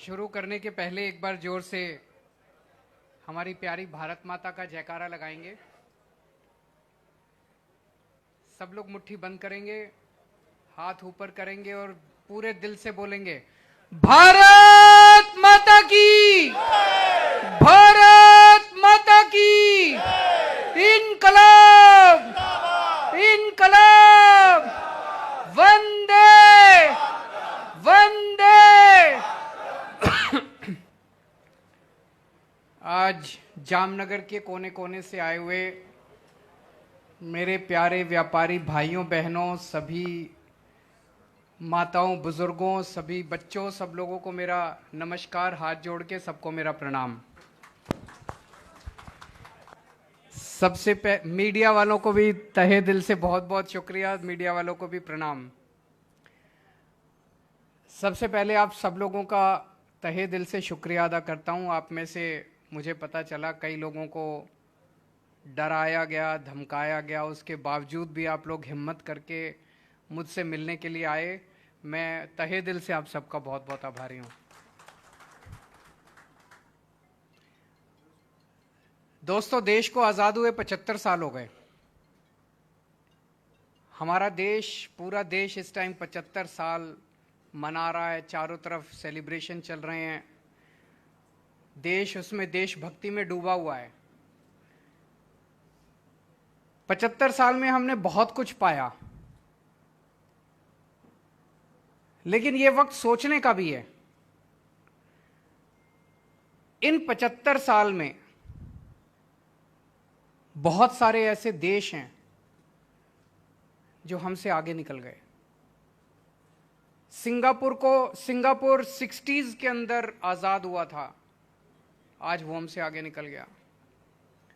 शुरू करने के पहले एक बार जोर से हमारी प्यारी भारत माता का जयकारा लगाएंगे। सब लोग मुट्ठी बंद करेंगे, हाथ ऊपर करेंगे और पूरे दिल से बोलेंगे, भारत माता की, भारत माता की, इनकलाब, इनकलाब, वंदे वंदे। आज जामनगर के कोने कोने से आए हुए मेरे प्यारे व्यापारी भाइयों बहनों, सभी माताओं बुजुर्गों, सभी बच्चों, सब लोगों को मेरा नमस्कार। हाथ जोड़ के सबको मेरा प्रणाम। मीडिया वालों को भी तहे दिल से बहुत बहुत शुक्रिया। मीडिया वालों को भी प्रणाम। सबसे पहले आप सब लोगों का तहे दिल से शुक्रिया अदा करता हूं। आप में से मुझे पता चला कई लोगों को डराया गया, धमकाया गया, उसके बावजूद भी आप लोग हिम्मत करके मुझसे मिलने के लिए आए। मैं तहे दिल से आप सबका बहुत बहुत आभारी हूं। दोस्तों, देश को आज़ाद हुए 75 साल हो गए। हमारा देश, पूरा देश इस टाइम 75 साल मना रहा है। चारों तरफ सेलिब्रेशन चल रहे हैं। देश उसमें देशभक्ति में डूबा हुआ है। 75 साल में हमने बहुत कुछ पाया, लेकिन यह वक्त सोचने का भी है। इन 75 साल में बहुत सारे ऐसे देश हैं जो हमसे आगे निकल गए। सिंगापुर 60s के अंदर आजाद हुआ था, आज वो हमसे आगे निकल गया।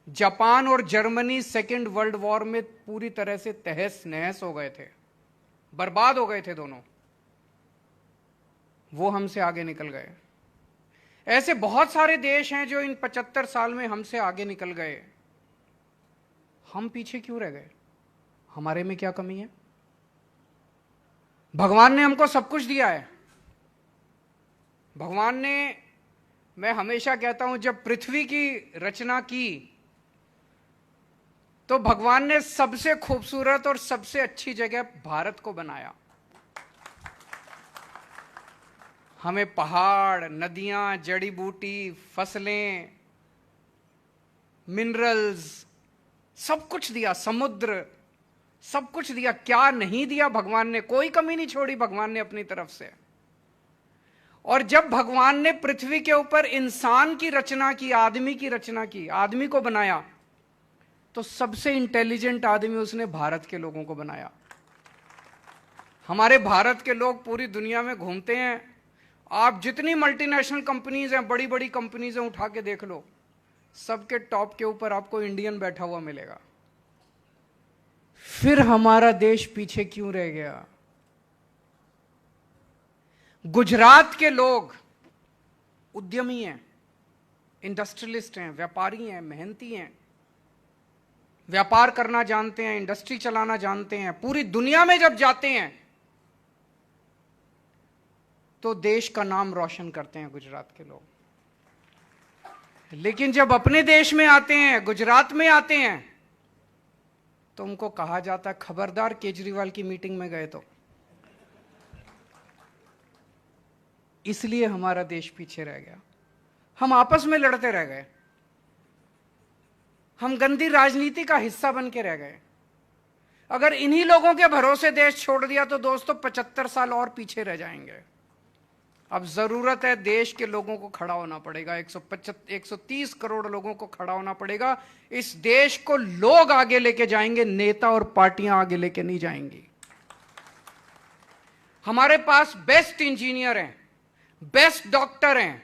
जापान और जर्मनी सेकेंड वर्ल्ड वॉर में पूरी तरह से तहस नहस हो गए थे, बर्बाद हो गए थे दोनों, वो हमसे आगे निकल गए। ऐसे बहुत सारे देश हैं जो इन 75 साल में हमसे आगे निकल गए। हम पीछे क्यों रह गए? हमारे में क्या कमी है? भगवान ने हमको सब कुछ दिया है। भगवान ने, मैं हमेशा कहता हूं, जब पृथ्वी की रचना की तो भगवान ने सबसे खूबसूरत और सबसे अच्छी जगह भारत को बनाया। हमें पहाड़, नदियां, जड़ी बूटी, फसलें, मिनरल्स, सब कुछ दिया, समुद्र, सब कुछ दिया। क्या नहीं दिया भगवान ने? कोई कमी नहीं छोड़ी भगवान ने अपनी तरफ से। और जब भगवान ने पृथ्वी के ऊपर इंसान की रचना की, आदमी की रचना की, आदमी को बनाया, तो सबसे इंटेलिजेंट आदमी उसने भारत के लोगों को बनाया। हमारे भारत के लोग पूरी दुनिया में घूमते हैं। आप जितनी मल्टीनेशनल कंपनीज हैं, बड़ी बड़ी कंपनीज हैं, उठा के देख लो, सबके टॉप के ऊपर आपको इंडियन बैठा हुआ मिलेगा। फिर हमारा देश पीछे क्यों रह गया? गुजरात के लोग उद्यमी हैं, इंडस्ट्रियलिस्ट हैं, व्यापारी हैं, मेहनती हैं, व्यापार करना जानते हैं, इंडस्ट्री चलाना जानते हैं। पूरी दुनिया में जब जाते हैं तो देश का नाम रोशन करते हैं गुजरात के लोग। लेकिन जब अपने देश में आते हैं, गुजरात में आते हैं, तो उनको कहा जाता है, खबरदार केजरीवाल की मीटिंग में गए तो। इसलिए हमारा देश पीछे रह गया। हम आपस में लड़ते रह गए। हम गंदी राजनीति का हिस्सा बन के रह गए। अगर इन्हीं लोगों के भरोसे देश छोड़ दिया तो दोस्तों 75 साल और पीछे रह जाएंगे। अब जरूरत है, देश के लोगों को खड़ा होना पड़ेगा। 130 करोड़ लोगों को खड़ा होना पड़ेगा। इस देश को लोग आगे लेके जाएंगे, नेता और पार्टियां आगे लेके नहीं जाएंगी। हमारे पास बेस्ट इंजीनियर हैं, बेस्ट डॉक्टर हैं,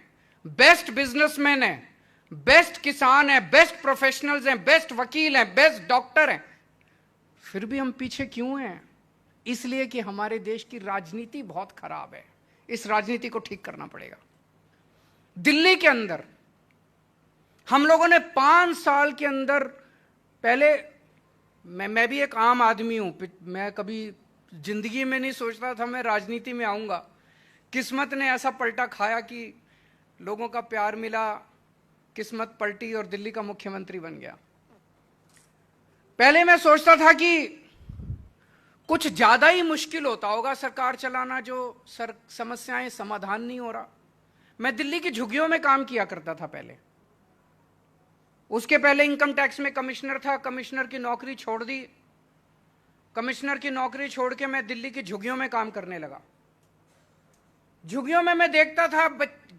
बेस्ट बिजनेसमैन हैं, बेस्ट किसान हैं, बेस्ट प्रोफेशनल्स हैं, बेस्ट वकील हैं, बेस्ट डॉक्टर हैं। फिर भी हम पीछे क्यों हैं? इसलिए कि हमारे देश की राजनीति बहुत खराब है। इस राजनीति को ठीक करना पड़ेगा। दिल्ली के अंदर हम लोगों ने 5 साल के अंदर, पहले मैं भी एक आम आदमी हूं, मैं कभी जिंदगी में नहीं सोचता था मैं राजनीति में आऊंगा। किस्मत ने ऐसा पलटा खाया कि लोगों का प्यार मिला, किस्मत पलटी और दिल्ली का मुख्यमंत्री बन गया। पहले मैं सोचता था कि कुछ ज्यादा ही मुश्किल होता होगा सरकार चलाना, जो समस्याएं समाधान नहीं हो रहा। मैं दिल्ली की झुग्गियों में काम किया करता था पहले, उसके पहले इनकम टैक्स में कमिश्नर था। कमिश्नर की नौकरी छोड़ दी, कमिश्नर की नौकरी छोड़ के मैं दिल्ली की झुग्गियों में काम करने लगा। झुग्गियों में मैं देखता था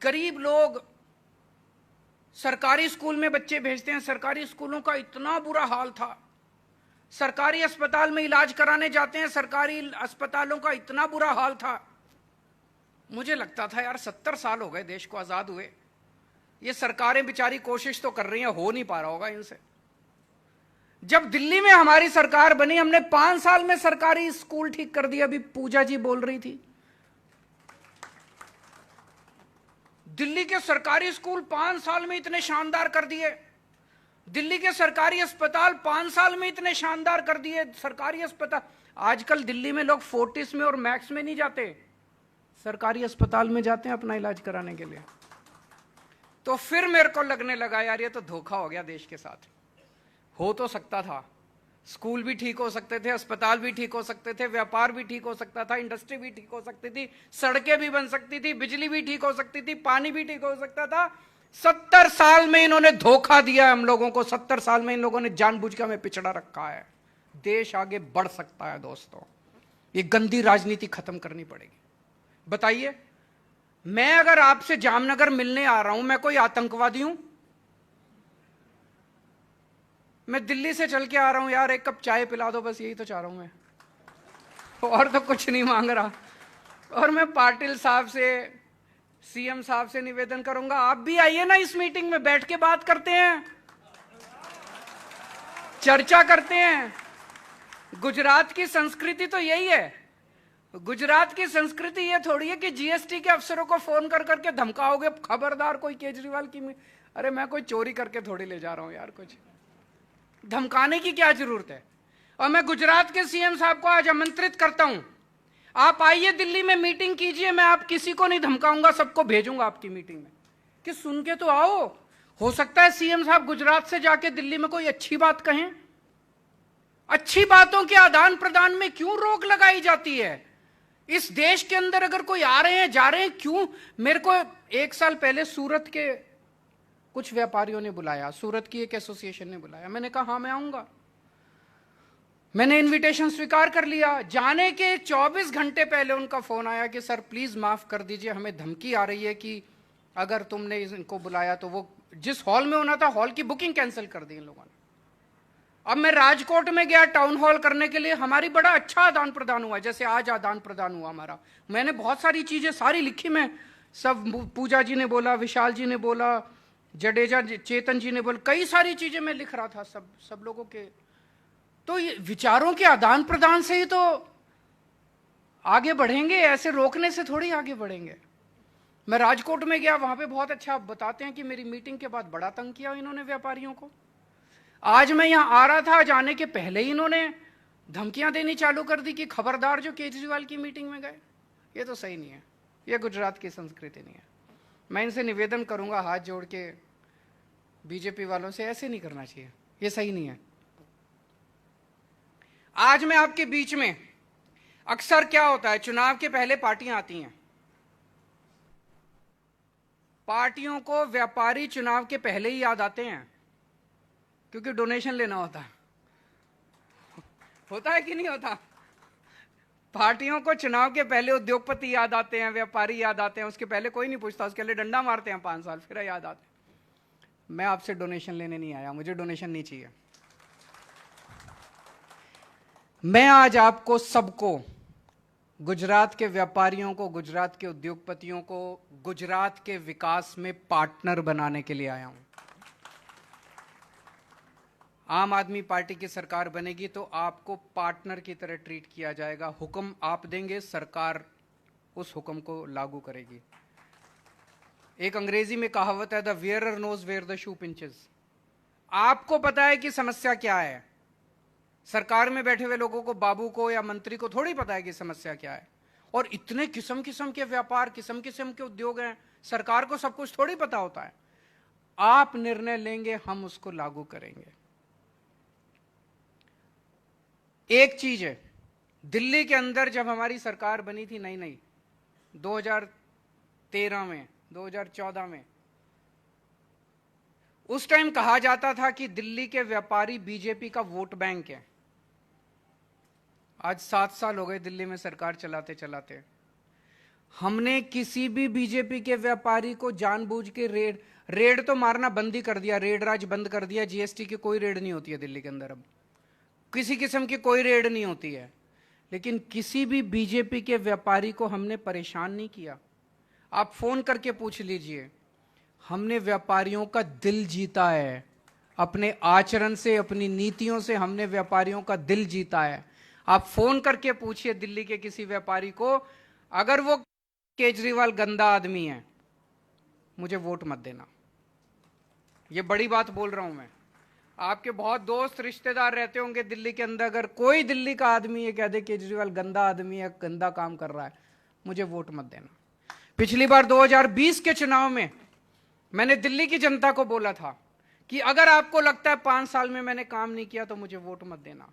गरीब लोग सरकारी स्कूल में बच्चे भेजते हैं, सरकारी स्कूलों का इतना बुरा हाल था। सरकारी अस्पताल में इलाज कराने जाते हैं, सरकारी अस्पतालों का इतना बुरा हाल था। मुझे लगता था यार 70 साल हो गए देश को आजाद हुए, ये सरकारें बेचारी कोशिश तो कर रही हैं, हो नहीं पा रहा होगा इनसे। जब दिल्ली में हमारी सरकार बनी, हमने 5 साल में सरकारी स्कूल ठीक कर दिया। अभी पूजा जी बोल रही थी, दिल्ली के सरकारी स्कूल 5 साल में इतने शानदार कर दिए, दिल्ली के सरकारी अस्पताल 5 साल में इतने शानदार कर दिए। सरकारी अस्पताल, आजकल दिल्ली में लोग फोर्टिस में और मैक्स में नहीं जाते, सरकारी अस्पताल में जाते हैं अपना इलाज कराने के लिए। तो फिर मेरे को लगने लगा यार ये तो धोखा हो गया देश के साथ। हो तो सकता था, स्कूल भी ठीक हो सकते थे, अस्पताल भी ठीक हो सकते थे, व्यापार भी ठीक हो सकता था, इंडस्ट्री भी ठीक हो सकती थी, सड़कें भी बन सकती थी, बिजली भी ठीक हो सकती थी, पानी भी ठीक हो सकता था। 70 साल में इन्होंने धोखा दिया हम लोगों को। 70 साल में इन लोगों ने जानबूझ के हमें पिछड़ा रखा है। देश आगे बढ़ सकता है दोस्तों, ये गंदी राजनीति खत्म करनी पड़ेगी। बताइए, मैं अगर आपसे जामनगर मिलने आ रहा हूं, मैं कोई आतंकवादी हूं? मैं दिल्ली से चल के आ रहा हूं, यार एक कप चाय पिला दो, बस यही तो चाह रहा हूं मैं, और तो कुछ नहीं मांग रहा। और मैं पाटिल साहब से, सीएम साहब से निवेदन करूंगा, आप भी आइए ना इस मीटिंग में, बैठ के बात करते हैं, चर्चा करते हैं। गुजरात की संस्कृति तो यही है। गुजरात की संस्कृति ये थोड़ी है कि जीएसटी के अफसरों को फोन कर करके धमकाओगे, खबरदार कोई केजरीवाल की। अरे मैं कोई चोरी करके थोड़ी ले जा रहा हूं यार, कुछ धमकाने की क्या जरूरत है। और मैं गुजरात के सीएम साहब को आज आमंत्रित करता हूं, आप आइए दिल्ली में मीटिंग कीजिए। मैं आप किसी को नहीं धमकाऊंगा, सबको भेजूंगा आपकी मीटिंग में, कि सुन के तो आओ। हो सकता है सीएम साहब गुजरात से जाके दिल्ली में कोई अच्छी बात कहें। अच्छी बातों के आदान प्रदान में क्यों रोक लगाई जाती है? इस देश के अंदर अगर कोई आ रहे हैं, जा रहे हैं, क्यों? मेरे को 1 साल पहले सूरत के कुछ व्यापारियों ने बुलाया, सूरत की एक एसोसिएशन ने बुलाया। मैंने कहा हाँ मैं आऊंगा। मैंने इनविटेशन स्वीकार कर लिया। जाने के 24 घंटे पहले उनका फोन आया कि सर प्लीज माफ कर दीजिए, हमें धमकी आ रही है कि अगर तुमने इनको बुलाया तो वो जिस हॉल में होना था, हॉल की बुकिंग कैंसिल कर दी इन लोगों ने। अब मैं राजकोट में गया टाउन हॉल करने के लिए, हमारी बड़ा अच्छा आदान प्रदान हुआ, जैसे आज आदान प्रदान हुआ हमारा। मैंने बहुत सारी चीजें सारी लिखी, मैं सब, पूजा जी ने बोला, विशाल जी ने बोला, जडेजा चेतन जी ने बोला, कई सारी चीजें मैं लिख रहा था सब लोगों के। तो ये विचारों के आदान प्रदान से ही तो आगे बढ़ेंगे, ऐसे रोकने से थोड़ी आगे बढ़ेंगे। मैं राजकोट में गया, वहां पे बहुत अच्छा बताते हैं कि मेरी मीटिंग के बाद बड़ा तंग किया इन्होंने व्यापारियों को। आज मैं यहां आ रहा था, जाने के पहले ही इन्होंने धमकियां देनी चालू कर दी कि खबरदार जो केजरीवाल की मीटिंग में गए। ये तो सही नहीं है, ये गुजरात की संस्कृति नहीं है। मैं इनसे निवेदन करूंगा हाथ जोड़ के, बीजेपी वालों से, ऐसे नहीं करना चाहिए, ये सही नहीं है। आज मैं आपके बीच में, अक्सर क्या होता है, चुनाव के पहले पार्टियां आती हैं, पार्टियों को व्यापारी चुनाव के पहले ही याद आते हैं, क्योंकि डोनेशन लेना होता है। होता है कि नहीं होता? पार्टियों को चुनाव के पहले उद्योगपति याद आते हैं, व्यापारी याद आते हैं, उसके पहले कोई नहीं पूछता, उसके लिए डंडा मारते हैं 5 साल, फिर याद आते हैं। मैं आपसे डोनेशन लेने नहीं आया, मुझे डोनेशन नहीं चाहिए। मैं आज आपको सबको, गुजरात के व्यापारियों को, गुजरात के उद्योगपतियों को, गुजरात के विकास में पार्टनर बनाने के लिए आया हूं। आम आदमी पार्टी की सरकार बनेगी तो आपको पार्टनर की तरह ट्रीट किया जाएगा। हुक्म आप देंगे, सरकार उस हुक्म को लागू करेगी। एक अंग्रेजी में कहावत है, the wearer knows where the shoe pinches. आपको पता है कि समस्या क्या है। सरकार में बैठे हुए लोगों को, बाबू को या मंत्री को थोड़ी पता है कि समस्या क्या है। और इतने किस्म किस्म के व्यापार, किस्म किस्म के उद्योग हैं, सरकार को सब कुछ थोड़ी पता होता है। आप निर्णय लेंगे, हम उसको लागू करेंगे। एक चीज है, दिल्ली के अंदर जब हमारी सरकार बनी थी नई नई 2013 में, 2014 में, उस टाइम कहा जाता था कि दिल्ली के व्यापारी बीजेपी का वोट बैंक है। आज 7 साल हो गए दिल्ली में सरकार चलाते चलाते। हमने किसी भी बीजेपी के व्यापारी को जानबूझ के रेड तो मारना बंद ही कर दिया, रेड राज बंद कर दिया। जीएसटी की कोई रेड नहीं होती है दिल्ली के अंदर, अब किसी किस्म की कोई रेड नहीं होती है। लेकिन किसी भी बीजेपी के व्यापारी को हमने परेशान नहीं किया। आप फोन करके पूछ लीजिए, हमने व्यापारियों का दिल जीता है। अपने आचरण से, अपनी नीतियों से हमने व्यापारियों का दिल जीता है। आप फोन करके पूछिए दिल्ली के किसी व्यापारी को, अगर वो केजरीवाल गंदा आदमी है, मुझे वोट मत देना। ये बड़ी बात बोल रहा हूं मैं। आपके बहुत दोस्त रिश्तेदार रहते होंगे दिल्ली के अंदर, अगर कोई दिल्ली का आदमी ये कह दे केजरीवाल गंदा आदमी है, गंदा काम कर रहा है, मुझे वोट मत देना। पिछली बार 2020 के चुनाव में मैंने दिल्ली की जनता को बोला था कि अगर आपको लगता है 5 साल में मैंने काम नहीं किया तो मुझे वोट मत देना।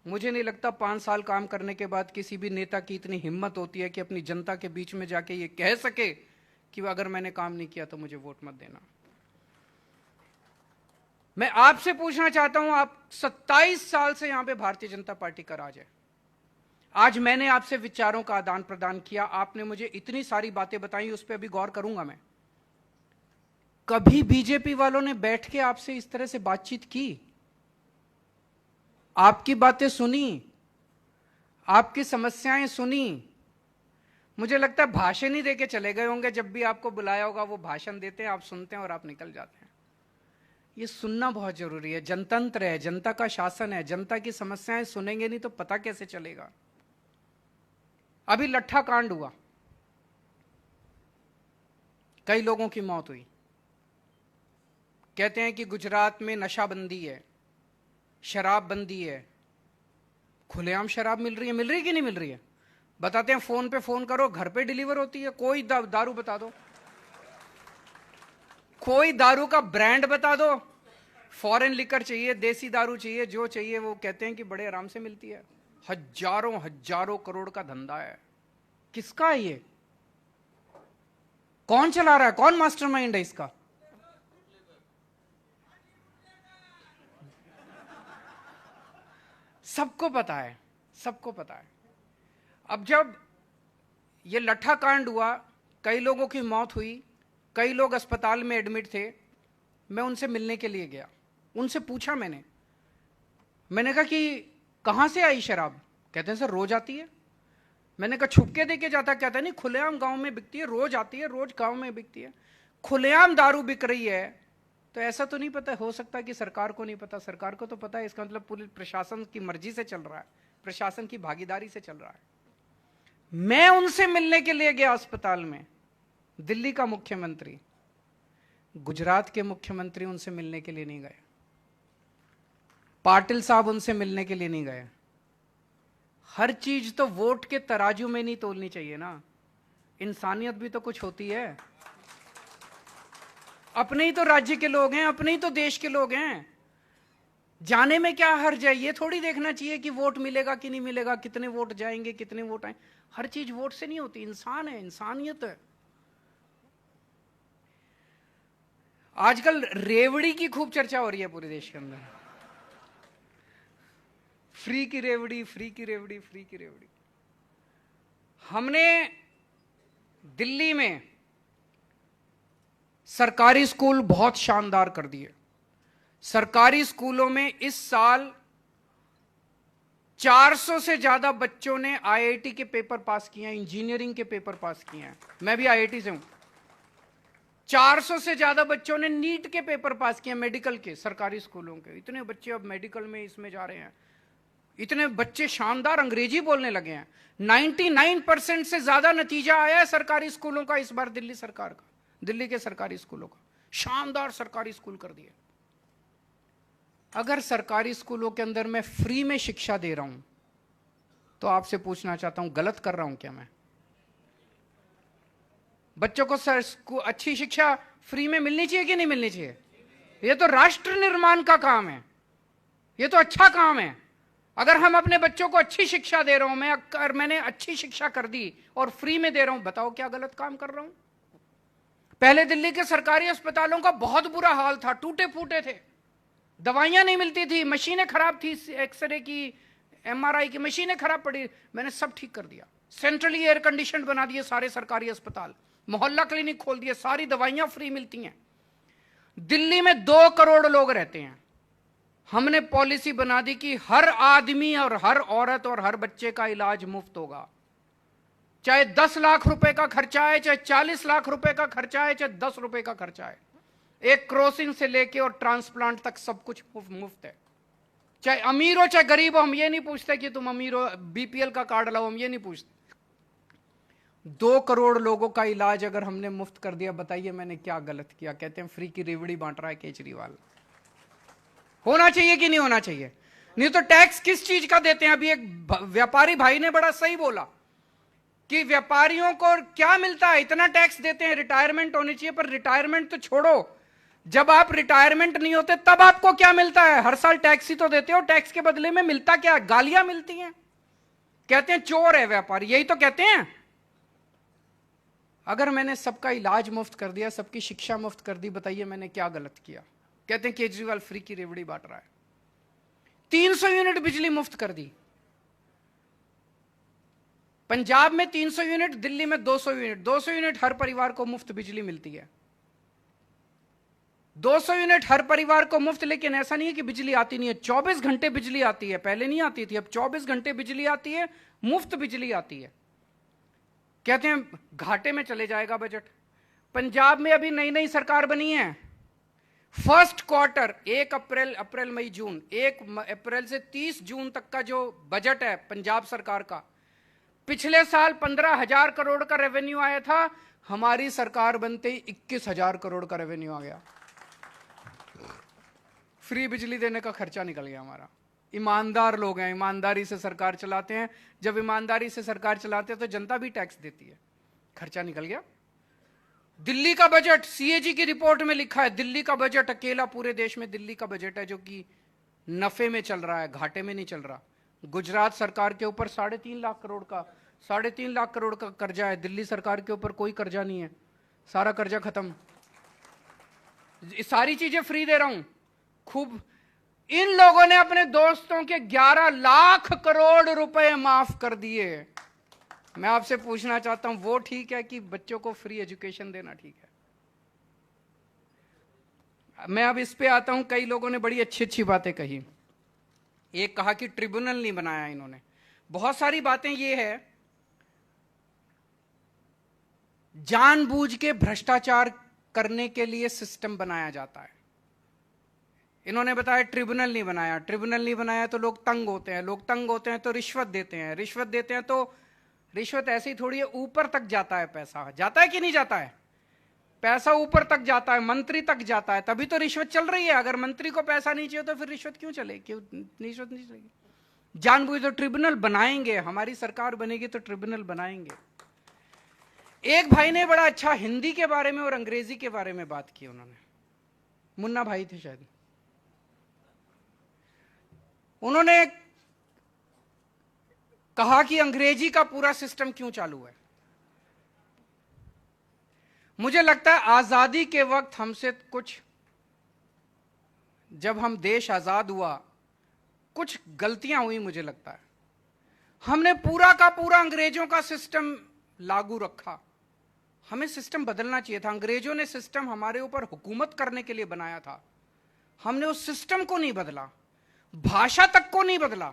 मुझे नहीं लगता 5 साल काम करने के बाद किसी भी नेता की इतनी हिम्मत होती है कि अपनी जनता के बीच में जाके ये कह सके कि अगर मैंने काम नहीं किया तो मुझे वोट मत देना। मैं आपसे पूछना चाहता हूं, आप 27 साल से यहां पे भारतीय जनता पार्टी का राज है। आज मैंने आपसे विचारों का आदान प्रदान किया, आपने मुझे इतनी सारी बातें बताई, उस पर अभी गौर करूंगा मैं। कभी बीजेपी वालों ने बैठ के आपसे इस तरह से बातचीत की? आपकी बातें सुनी, आपकी समस्याएं सुनी? मुझे लगता है भाषण ही देके चले गए होंगे। जब भी आपको बुलाया होगा वो भाषण देते हैं, आप सुनते हैं और आप निकल जाते हैं। ये सुनना बहुत जरूरी है। जनतंत्र है, जनता का शासन है, जनता की समस्याएं सुनेंगे नहीं तो पता कैसे चलेगा। अभी लट्ठा कांड हुआ, कई लोगों की मौत हुई। कहते हैं कि गुजरात में नशाबंदी है, शराब बंदी है। खुलेआम शराब मिल रही है, मिल रही है कि नहीं मिल रही है? बताते हैं, फोन पे फोन करो, घर पे डिलीवर होती है। कोई दारू बता दो, कोई दारू का ब्रांड बता दो। फॉरेन लिकर चाहिए, देसी दारू चाहिए, जो चाहिए वो कहते हैं कि बड़े आराम से मिलती है। हजारों हजारों करोड़ का धंधा है। किसका है ये? कौन चला रहा है? कौन मास्टरमाइंड है इसका? सबको पता है, सबको पता है। अब जब ये लट्ठा कांड हुआ, कई लोगों की मौत हुई, कई लोग अस्पताल में एडमिट थे। मैं उनसे मिलने के लिए गया, उनसे पूछा मैंने कहा कि कहां से आई शराब? कहते हैं सर रोज आती है। मैंने कहा छुप के देके जाता? कहता नहीं, खुलेआम गांव में बिकती है, रोज आती है, रोज गांव में बिकती है। खुलेआम दारू बिक रही है तो ऐसा तो नहीं पता हो सकता कि सरकार को नहीं पता? सरकार को तो पता है। इसका मतलब पूरे प्रशासन की मर्जी से चल रहा है, प्रशासन की भागीदारी से चल रहा है। मैं उनसे मिलने के लिए गया अस्पताल में, दिल्ली का मुख्यमंत्री, गुजरात के मुख्यमंत्री उनसे मिलने के लिए नहीं गए, पाटिल साहब उनसे मिलने के लिए नहीं गए। हर चीज तो वोट के तराजू में नहीं तोलनी चाहिए ना, इंसानियत भी तो कुछ होती है। अपने ही तो राज्य के लोग हैं, अपने ही तो देश के लोग हैं, जाने में क्या हर्ज है? ये थोड़ी देखना चाहिए कि वोट मिलेगा कि नहीं मिलेगा, कितने वोट जाएंगे, कितने वोट आए। हर चीज वोट से नहीं होती, इंसान है, इंसानियत है। आजकल रेवड़ी की खूब चर्चा हो रही है पूरे देश के अंदर। फ्री की रेवड़ी, फ्री की रेवड़ी, फ्री की रेवड़ी। हमने दिल्ली में सरकारी स्कूल बहुत शानदार कर दिए। सरकारी स्कूलों में इस साल 400 से ज्यादा बच्चों ने आईआईटी के पेपर पास किए हैं, इंजीनियरिंग के पेपर पास किए हैं। मैं भी आईआईटी से हूं। 400 से ज्यादा बच्चों ने नीट के पेपर पास किए, मेडिकल के, सरकारी स्कूलों के। इतने बच्चे अब मेडिकल में इसमें जा रहे हैं। इतने बच्चे शानदार अंग्रेजी बोलने लगे हैं। 99% से ज्यादा नतीजा आया है सरकारी स्कूलों का इस बार, दिल्ली सरकार का, दिल्ली के सरकारी स्कूलों का। शानदार सरकारी स्कूल कर दिए। अगर सरकारी स्कूलों के अंदर मैं फ्री में शिक्षा दे रहा हूं तो आपसे पूछना चाहता हूं, गलत कर रहा हूं क्या मैं? बच्चों को अच्छी शिक्षा फ्री में मिलनी चाहिए कि नहीं मिलनी चाहिए? ये तो राष्ट्र निर्माण का काम है, ये तो अच्छा काम है। अगर हम अपने बच्चों को अच्छी शिक्षा दे रहा हूं, मैंने अच्छी शिक्षा कर दी और फ्री में दे रहा हूं, बताओ क्या गलत काम कर रहा हूं? पहले दिल्ली के सरकारी अस्पतालों का बहुत बुरा हाल था, टूटे फूटे थे, दवाइयां नहीं मिलती थी, मशीनें खराब थी, एक्सरे की, एमआरआई की मशीनें खराब पड़ी, मैंने सब ठीक कर दिया। सेंट्रली एयर कंडीशन बना दिए सारे सरकारी अस्पताल, मोहल्ला क्लिनिक खोल दिए, सारी दवाइयां फ्री मिलती हैं। दिल्ली में 2 करोड़ लोग रहते हैं, हमने पॉलिसी बना दी कि हर आदमी और हर औरत और हर बच्चे का इलाज मुफ्त होगा, चाहे 10 लाख रुपए का खर्चा है, चाहे 40 लाख रुपए का खर्चा है, चाहे 10 रुपए का खर्चा है। एक क्रॉसिंग से लेके और ट्रांसप्लांट तक सब कुछ मुफ्त है, चाहे अमीर हो चाहे गरीब हो। हम ये नहीं पूछते कि तुम अमीर हो, बीपीएल का कार्ड लाओ, हम ये नहीं पूछते। 2 करोड़ लोगों का इलाज अगर हमने मुफ्त कर दिया, बताइए मैंने क्या गलत किया? कहते हैं फ्री की रेवड़ी बांट रहा है केजरीवाल। होना चाहिए कि नहीं होना चाहिए? नहीं तो टैक्स किस चीज का देते हैं? अभी एक व्यापारी भाई ने बड़ा सही बोला कि व्यापारियों को क्या मिलता है, इतना टैक्स देते हैं, रिटायरमेंट होनी चाहिए। पर रिटायरमेंट तो छोड़ो, जब आप रिटायरमेंट नहीं होते तब आपको क्या मिलता है? हर साल टैक्स ही तो देते हो, टैक्स के बदले में मिलता क्या? गालियां मिलती हैं, कहते हैं चोर है व्यापारी, यही तो कहते हैं। अगर मैंने सबका इलाज मुफ्त कर दिया, सबकी शिक्षा मुफ्त कर दी, बताइए मैंने क्या गलत किया? कहते हैं केजरीवाल फ्री की रेवड़ी बांट रहा है। 300 यूनिट बिजली मुफ्त कर दी, पंजाब में 300 यूनिट, दिल्ली में 200 यूनिट। 200 यूनिट हर परिवार को मुफ्त बिजली मिलती है, 200 यूनिट हर परिवार को मुफ्त। लेकिन ऐसा नहीं है कि बिजली आती नहीं है, 24 घंटे बिजली आती है। पहले नहीं आती थी, अब 24 घंटे बिजली आती है, मुफ्त बिजली आती है। कहते हैं घाटे में चले जाएगा बजट। पंजाब में अभी नई नई सरकार बनी है, फर्स्ट क्वार्टर 1 अप्रैल मई जून, 1 अप्रैल से 30 जून तक का जो बजट है पंजाब सरकार का, पिछले साल 15,000 करोड़ का रेवेन्यू आया था, हमारी सरकार बनते ही 21,000 करोड़ का रेवेन्यू आ गया। फ्री बिजली देने का खर्चा निकल गया हमारा। ईमानदार लोग हैं, ईमानदारी से सरकार चलाते हैं। जब ईमानदारी से सरकार चलाते हैं तो जनता भी टैक्स देती है, खर्चा निकल गया। दिल्ली का बजट, सीएजी की रिपोर्ट में लिखा है, दिल्ली का बजट अकेला पूरे देश में दिल्ली का बजट है जो कि नफे में चल रहा है, घाटे में नहीं चल रहा। गुजरात सरकार के ऊपर 3.5 लाख करोड़ का कर्जा है, दिल्ली सरकार के ऊपर कोई कर्जा नहीं है, सारा कर्जा खत्म। सारी चीजें फ्री दे रहा हूं खूब। इन लोगों ने अपने दोस्तों के 11 लाख करोड़ रुपए माफ कर दिए। मैं आपसे पूछना चाहता हूं, वो ठीक है कि बच्चों को फ्री एजुकेशन देना ठीक है? मैं अब इस पे आता हूं। कई लोगों ने बड़ी अच्छी अच्छी बातें कही। एक कहा कि ट्रिब्यूनल नहीं बनाया इन्होंने, बहुत सारी बातें ये है, जानबूझ के भ्रष्टाचार करने के लिए सिस्टम बनाया जाता है। इन्होंने बताया ट्रिब्यूनल नहीं बनाया, ट्रिब्यूनल नहीं बनाया तो लोग तंग होते हैं, लोग तंग होते हैं तो रिश्वत देते हैं, रिश्वत देते हैं तो रिश्वत ऐसी ही थोड़ी है, ऊपर तक जाता है पैसा, जाता है कि नहीं जाता है? पैसा ऊपर तक जाता है, मंत्री तक जाता है, तभी तो रिश्वत चल रही है। अगर मंत्री को पैसा नहीं चाहिए तो फिर रिश्वत क्यों चले, क्यों रिश्वत नहीं चलेगी? जानबूझ तो ट्रिब्यूनल बनाएंगे, हमारी सरकार बनेगी तो ट्रिब्यूनल बनाएंगे। एक भाई ने बड़ा अच्छा हिंदी के बारे में और अंग्रेजी के बारे में बात की, उन्होंने, मुन्ना भाई थे शायद, उन्होंने कहा कि अंग्रेजी का पूरा सिस्टम क्यों चालू है। मुझे लगता है आजादी के वक्त हमसे कुछ, जब हम देश आजाद हुआ, कुछ गलतियां हुई। मुझे लगता है हमने पूरा का पूरा अंग्रेजों का सिस्टम लागू रखा। हमें सिस्टम बदलना चाहिए था। अंग्रेजों ने सिस्टम हमारे ऊपर हुकूमत करने के लिए बनाया था, हमने उस सिस्टम को नहीं बदला, भाषा तक को नहीं बदला,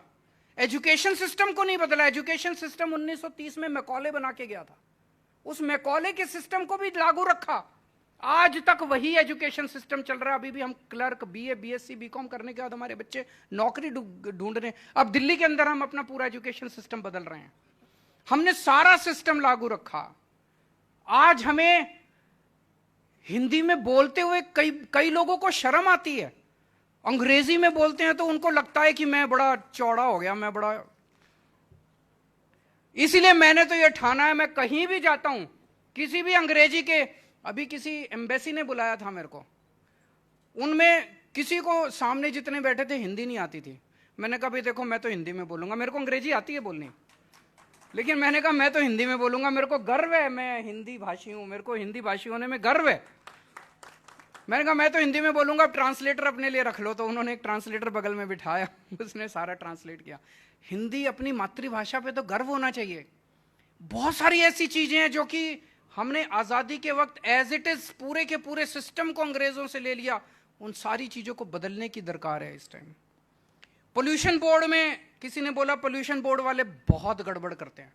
एजुकेशन सिस्टम को नहीं बदला। एजुकेशन सिस्टम 1930 में मैकॉले बना के गया था, उस मैकॉले के सिस्टम को भी लागू रखा। आज तक वही एजुकेशन सिस्टम चल रहा है। अभी भी हम क्लर्क, बीए, बीएससी, बीकॉम करने के बाद हमारे बच्चे नौकरी ढूंढ रहे हैं। अब दिल्ली के अंदर हम अपना पूरा एजुकेशन सिस्टम बदल रहे हैं, हमने सारा सिस्टम लागू रखा। आज हमें हिंदी में बोलते हुए कई लोगों को शर्म आती है, अंग्रेजी में बोलते हैं तो उनको लगता है कि मैं बड़ा चौड़ा हो गया, मैं बड़ा। इसीलिए मैंने तो यह ठाना है, मैं कहीं भी जाता हूं किसी भी अंग्रेजी के, अभी किसी एम्बेसी ने बुलाया था मेरे को, उनमें किसी को सामने जितने बैठे थे हिंदी नहीं आती थी। मैंने कहा भाई देखो मैं तो हिंदी में बोलूंगा, मेरे को अंग्रेजी आती है बोलनी, लेकिन मैंने कहा मैं तो हिंदी में बोलूंगा, मेरे को गर्व है, मैं हिंदी भाषी हूं, मेरे को हिंदी भाषी होने में गर्व है। मैंने कहा मैं तो हिंदी में बोलूंगा, अब ट्रांसलेटर अपने लिए रख लो। तो उन्होंने एक ट्रांसलेटर बगल में बिठाया, उसने सारा ट्रांसलेट किया। हिंदी अपनी मातृभाषा पे तो गर्व होना चाहिए। बहुत सारी ऐसी चीजें हैं जो कि हमने आजादी के वक्त एज इट इज पूरे के पूरे सिस्टम को अंग्रेजों से ले लिया, उन सारी चीजों को बदलने की दरकार है इस टाइम। पोल्यूशन बोर्ड में किसी ने बोला पोल्यूशन बोर्ड वाले बहुत गड़बड़ करते हैं,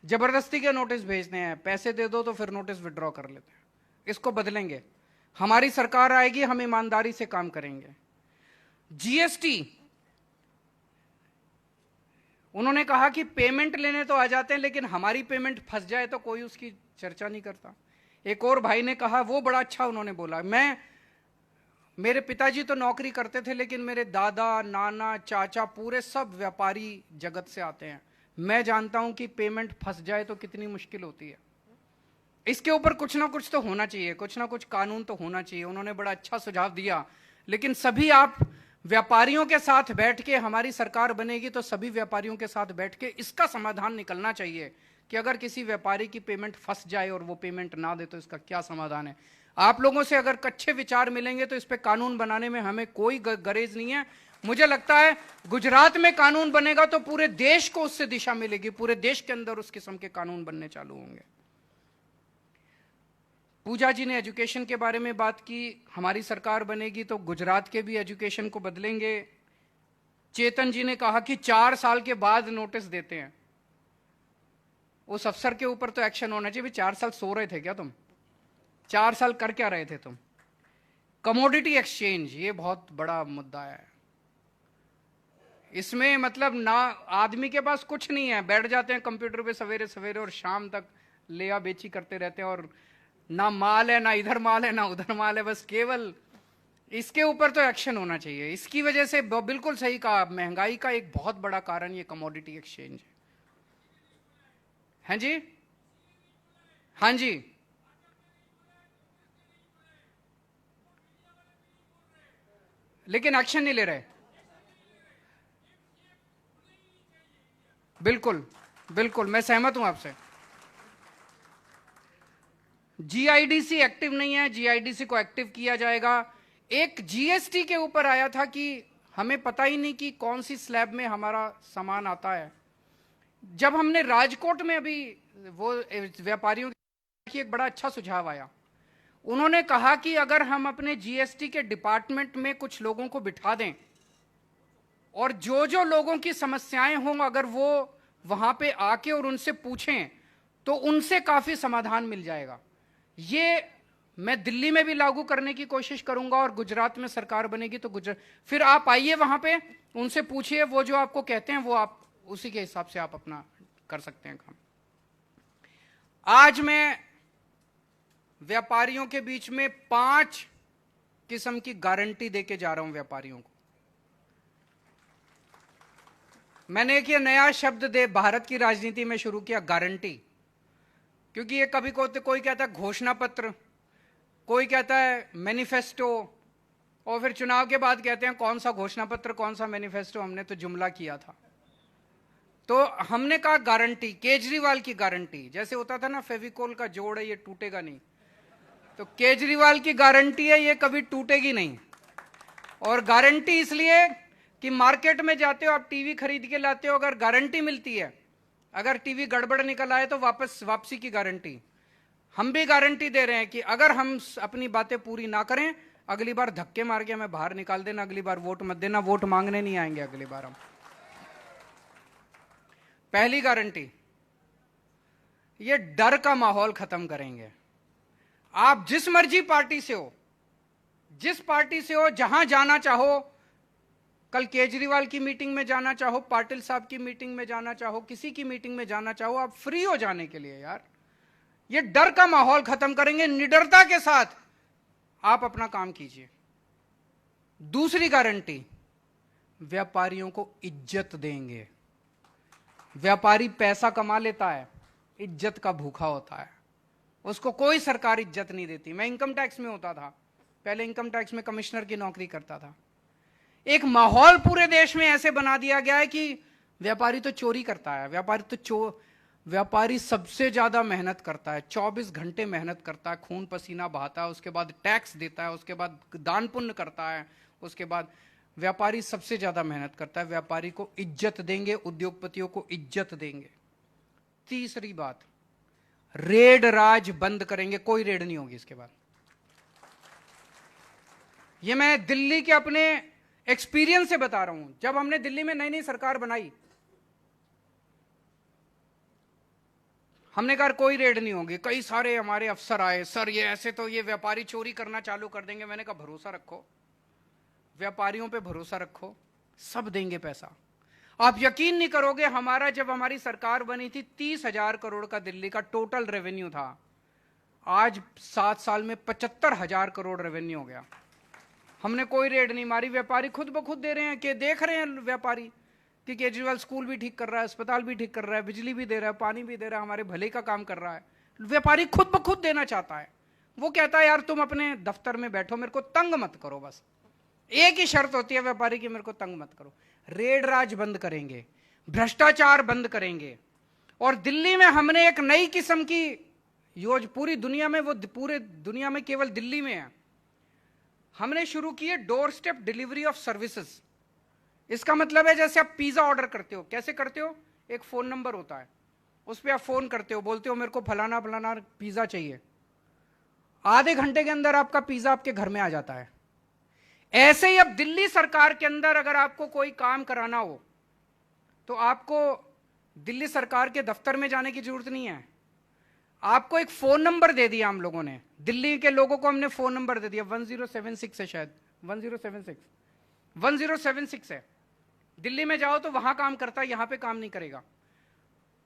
जबरदस्ती के नोटिस भेजते हैं, पैसे दे दो तो फिर नोटिस विड्रॉ कर लेते हैं। इसको बदलेंगे, हमारी सरकार आएगी, हम ईमानदारी से काम करेंगे। जीएसटी, उन्होंने कहा कि पेमेंट लेने तो आ जाते हैं, लेकिन हमारी पेमेंट फंस जाए तो कोई उसकी चर्चा नहीं करता। एक और भाई ने कहा, वो बड़ा अच्छा उन्होंने बोला, मेरे पिताजी तो नौकरी करते थे, लेकिन मेरे दादा नाना चाचा पूरे सब व्यापारी जगत से आते हैं, मैं जानता हूं कि पेमेंट फंस जाए तो कितनी मुश्किल होती है। इसके ऊपर कुछ ना कुछ तो होना चाहिए, कुछ ना कुछ कानून तो होना चाहिए। उन्होंने बड़ा अच्छा सुझाव दिया, लेकिन सभी आप व्यापारियों के साथ बैठ के, हमारी सरकार बनेगी तो सभी व्यापारियों के साथ बैठ के इसका समाधान निकलना चाहिए कि अगर किसी व्यापारी की पेमेंट फंस जाए और वो पेमेंट ना दे तो इसका क्या समाधान है। आप लोगों से अगर कच्चे विचार मिलेंगे तो इस पे कानून बनाने में हमें कोई गरेज नहीं है। मुझे लगता है गुजरात में कानून बनेगा तो पूरे देश को उससे दिशा मिलेगी, पूरे देश के अंदर उस किस्म के कानून बनने चालू होंगे। पूजा जी ने एजुकेशन के बारे में बात की, हमारी सरकार बनेगी तो गुजरात के भी एजुकेशन को बदलेंगे। चेतन जी ने कहा कि 4 साल के बाद नोटिस देते हैं, उस अफसर के ऊपर तो एक्शन होना चाहिए। 4 साल सो रहे थे क्या तुम? 4 साल कर क्या रहे थे तुम? कमोडिटी एक्सचेंज, ये बहुत बड़ा मुद्दा है। इसमें मतलब ना आदमी के पास कुछ नहीं है, बैठ जाते हैं कंप्यूटर पे सवेरे सवेरे और शाम तक लिया बेची करते रहते हैं, और ना माल है, ना इधर माल है, ना उधर माल है, बस केवल इसके ऊपर तो एक्शन होना चाहिए। इसकी वजह से बिल्कुल सही कहा, महंगाई का एक बहुत बड़ा कारण ये कमोडिटी एक्सचेंज है। हैं जी? हाँ जी, लेकिन एक्शन नहीं ले रहे। बिल्कुल बिल्कुल, मैं सहमत हूं आपसे। जीआईडीसी एक्टिव नहीं है, जीआईडीसी को एक्टिव किया जाएगा। एक जीएसटी के ऊपर आया था कि हमें पता ही नहीं कि कौन सी स्लैब में हमारा सामान आता है। जब हमने राजकोट में अभी वो व्यापारियों की एक बड़ा अच्छा सुझाव आया, उन्होंने कहा कि अगर हम अपने जीएसटी के डिपार्टमेंट में कुछ लोगों को बिठा दें और जो जो लोगों की समस्याएं हों अगर वो वहां पे आके और उनसे पूछें तो उनसे काफी समाधान मिल जाएगा। ये मैं दिल्ली में भी लागू करने की कोशिश करूंगा, और गुजरात में सरकार बनेगी तो गुजरात, फिर आप आइए वहां पे, उनसे पूछिए, वो जो आपको कहते हैं वो आप उसी के हिसाब से आप अपना कर सकते हैं काम। आज मैं व्यापारियों के बीच में 5 किस्म की गारंटी देके जा रहा हूं व्यापारियों को। मैंने एक ये नया शब्द दे भारत की राजनीति में शुरू किया, गारंटी, क्योंकि ये कभी कोई कहता है घोषणा पत्र, कोई कहता है मैनिफेस्टो, और फिर चुनाव के बाद कहते हैं कौन सा घोषणा पत्र कौन सा मैनिफेस्टो, हमने तो जुमला किया था। तो हमने कहा गारंटी, केजरीवाल की गारंटी, जैसे होता था ना फेविकोल का जोड़ है ये टूटेगा नहीं, तो केजरीवाल की गारंटी है ये कभी टूटेगी नहीं। और गारंटी इसलिए कि मार्केट में जाते हो आप, टीवी खरीद के लाते हो, अगर गारंटी मिलती है, अगर टीवी गड़बड़ निकल आए तो वापसी की गारंटी। हम भी गारंटी दे रहे हैं कि अगर हम अपनी बातें पूरी ना करें, अगली बार धक्के मार के हमें बाहर निकाल देना, अगली बार वोट मत देना, वोट मांगने नहीं आएंगे अगली बार हम। पहली गारंटी, ये डर का माहौल खत्म करेंगे। आप जिस मर्जी पार्टी से हो, जिस पार्टी से हो, जहां जाना चाहो, कल केजरीवाल की मीटिंग में जाना चाहो, पाटिल साहब की मीटिंग में जाना चाहो, किसी की मीटिंग में जाना चाहो, आप फ्री हो जाने के लिए। यार ये डर का माहौल खत्म करेंगे, निडरता के साथ आप अपना काम कीजिए। दूसरी गारंटी, व्यापारियों को इज्जत देंगे। व्यापारी पैसा कमा लेता है, इज्जत का भूखा होता है, उसको कोई सरकार इज्जत नहीं देती। मैं इनकम टैक्स में होता था, पहले इनकम टैक्स में कमिश्नर की नौकरी करता था। एक माहौल पूरे देश में ऐसे बना दिया गया है कि व्यापारी तो चोरी करता है, व्यापारी सबसे ज्यादा मेहनत करता है, 24 घंटे मेहनत करता है, खून पसीना बहाता है, उसके बाद टैक्स देता है, उसके बाद दान पुण्य करता है, उसके बाद व्यापारी सबसे ज्यादा मेहनत करता है। व्यापारी को इज्जत देंगे, उद्योगपतियों को इज्जत देंगे। तीसरी बात, रेड राज बंद करेंगे, कोई रेड नहीं होगी इसके बाद। ये मैं दिल्ली के अपने एक्सपीरियंस से बता रहा हूं। जब हमने दिल्ली में नई नई सरकार बनाई, हमने कहा कोई रेड नहीं होगी। कई सारे हमारे अफसर आए, सर ये ऐसे तो ये व्यापारी चोरी करना चालू कर देंगे। मैंने कहा भरोसा रखो, व्यापारियों पे भरोसा रखो, सब देंगे पैसा। आप यकीन नहीं करोगे, जब हमारी सरकार बनी थी 30,000 करोड़ का दिल्ली का टोटल रेवेन्यू था। आज 7 साल में 75,000 करोड़ रेवेन्यू हो गया। हमने कोई रेड नहीं मारी, व्यापारी खुद ब खुद दे रहे हैं। कि देख रहे हैं व्यापारी कि केजरीवाल स्कूल भी ठीक कर रहा है, अस्पताल भी ठीक कर रहा है, बिजली भी दे रहा है, पानी भी दे रहा है, हमारे भले का काम कर रहा है। व्यापारी खुद ब खुद देना चाहता है। वो कहता है यार तुम अपने दफ्तर में बैठो, मेरे को तंग मत करो। बस एक ही शर्त होती है व्यापारी की, मेरे को तंग मत करो। रेड राज बंद करेंगे, भ्रष्टाचार बंद करेंगे। और दिल्ली में हमने एक नई किस्म की योजना, पूरी दुनिया में, वो पूरे दुनिया में केवल दिल्ली में है, हमने शुरू की है door step delivery of services. इसका मतलब है जैसे आप पिज्जा ऑर्डर करते हो, कैसे करते हो? एक फोन नंबर होता है, उस पर आप फोन करते हो, बोलते हो मेरे को फलाना फलाना पिज्जा चाहिए, आधे घंटे के अंदर आपका पिज्जा आपके घर में आ जाता है। ऐसे ही अब दिल्ली सरकार के अंदर अगर आपको कोई काम कराना हो तो आपको दिल्ली सरकार के दफ्तर में जाने की जरूरत नहीं है। आपको एक फोन नंबर दे दिया हम लोगों ने, दिल्ली के लोगों को हमने फोन नंबर दे दिया, 1076 है शायद, 1076 है। दिल्ली में जाओ तो वहां काम करता है, यहां पे काम नहीं करेगा।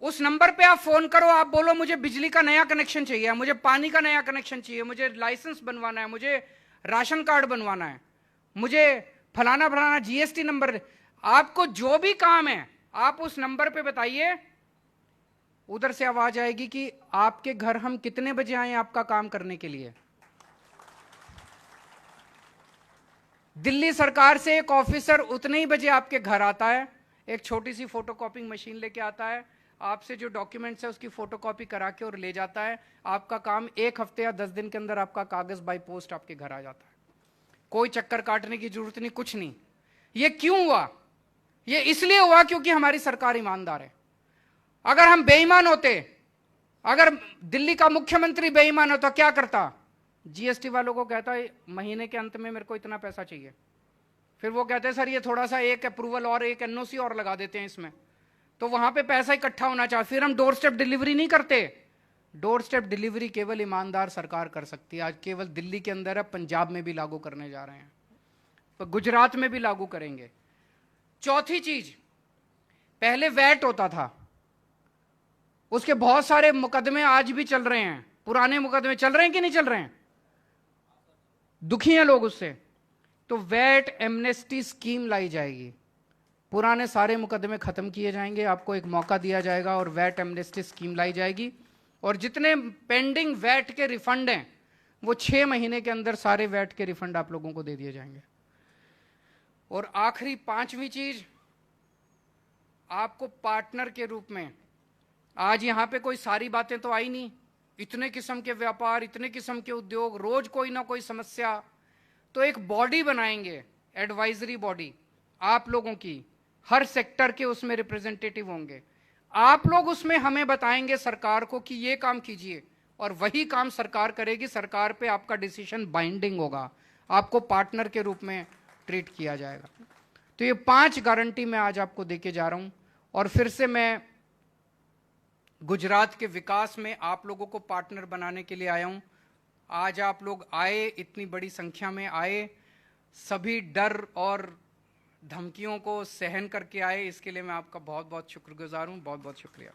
उस नंबर पे आप फोन करो, आप बोलो मुझे बिजली का नया कनेक्शन चाहिए, मुझे पानी का नया कनेक्शन चाहिए, मुझे लाइसेंस बनवाना है, मुझे राशन कार्ड बनवाना है, मुझे फलाना फलाना जीएसटी नंबर। आपको जो भी काम है आप उस नंबर पे बताइए, उधर से आवाज आएगी कि आपके घर हम कितने बजे आए आपका काम करने के लिए। दिल्ली सरकार से एक ऑफिसर उतने ही बजे आपके घर आता है, एक छोटी सी फोटोकॉपिंग मशीन लेके आता है, आपसे जो डॉक्यूमेंट्स है उसकी फोटोकॉपी करा के और ले जाता है। आपका काम 1 हफ्ते या 10 दिन के अंदर आपका कागज बाय पोस्ट आपके घर आ जाता है। कोई चक्कर काटने की जरूरत नहीं, कुछ नहीं। ये क्यों हुआ? ये इसलिए हुआ क्योंकि हमारी सरकार ईमानदार है। अगर हम बेईमान होते, अगर दिल्ली का मुख्यमंत्री बेईमान होता, क्या करता? जीएसटी वालों को कहता है महीने के अंत में मेरे को इतना पैसा चाहिए, फिर वो कहते हैं सर ये थोड़ा सा एक अप्रूवल और एक एनओसी और लगा देते हैं इसमें, तो वहां पे पैसा इकट्ठा होना चाहिए। फिर हम डोर स्टेप डिलीवरी नहीं करते। डोर स्टेप डिलीवरी केवल ईमानदार सरकार कर सकती है। आज केवल दिल्ली के अंदर है, पंजाब में भी लागू करने जा रहे हैं, तो गुजरात में भी लागू करेंगे। चौथी चीज, पहले वैट होता था, उसके बहुत सारे मुकदमे आज भी चल रहे हैं, पुराने मुकदमे चल रहे हैं कि नहीं चल रहे हैं? दुखी हैं लोग उससे। तो वैट एमनेस्टी स्कीम लाई जाएगी, पुराने सारे मुकदमे खत्म किए जाएंगे, आपको एक मौका दिया जाएगा और वैट एमनेस्टी स्कीम लाई जाएगी। और जितने पेंडिंग वैट के रिफंड हैं वो 6 महीने के अंदर सारे वैट के रिफंड आप लोगों को दे दिए जाएंगे। और आखिरी 5वीं चीज, आपको पार्टनर के रूप में, आज यहां पे कोई सारी बातें तो आई नहीं, इतने किस्म के व्यापार, इतने किस्म के उद्योग, रोज कोई ना कोई समस्या, तो एक बॉडी बनाएंगे, एडवाइजरी बॉडी आप लोगों की, हर सेक्टर के उसमें रिप्रेजेंटेटिव होंगे। आप लोग उसमें हमें बताएंगे सरकार को कि ये काम कीजिए, और वही काम सरकार करेगी। सरकार पे आपका डिसीजन बाइंडिंग होगा, आपको पार्टनर के रूप में ट्रीट किया जाएगा। तो ये 5 गारंटी मैं आज आपको देके जा रहा हूं। और फिर से मैं गुजरात के विकास में आप लोगों को पार्टनर बनाने के लिए आया हूं। आज आप लोग आए, इतनी बड़ी संख्या में आए, सभी डर और धमकियों को सहन करके आए, इसके लिए मैं आपका बहुत बहुत शुक्रगुजार हूं। बहुत बहुत शुक्रिया।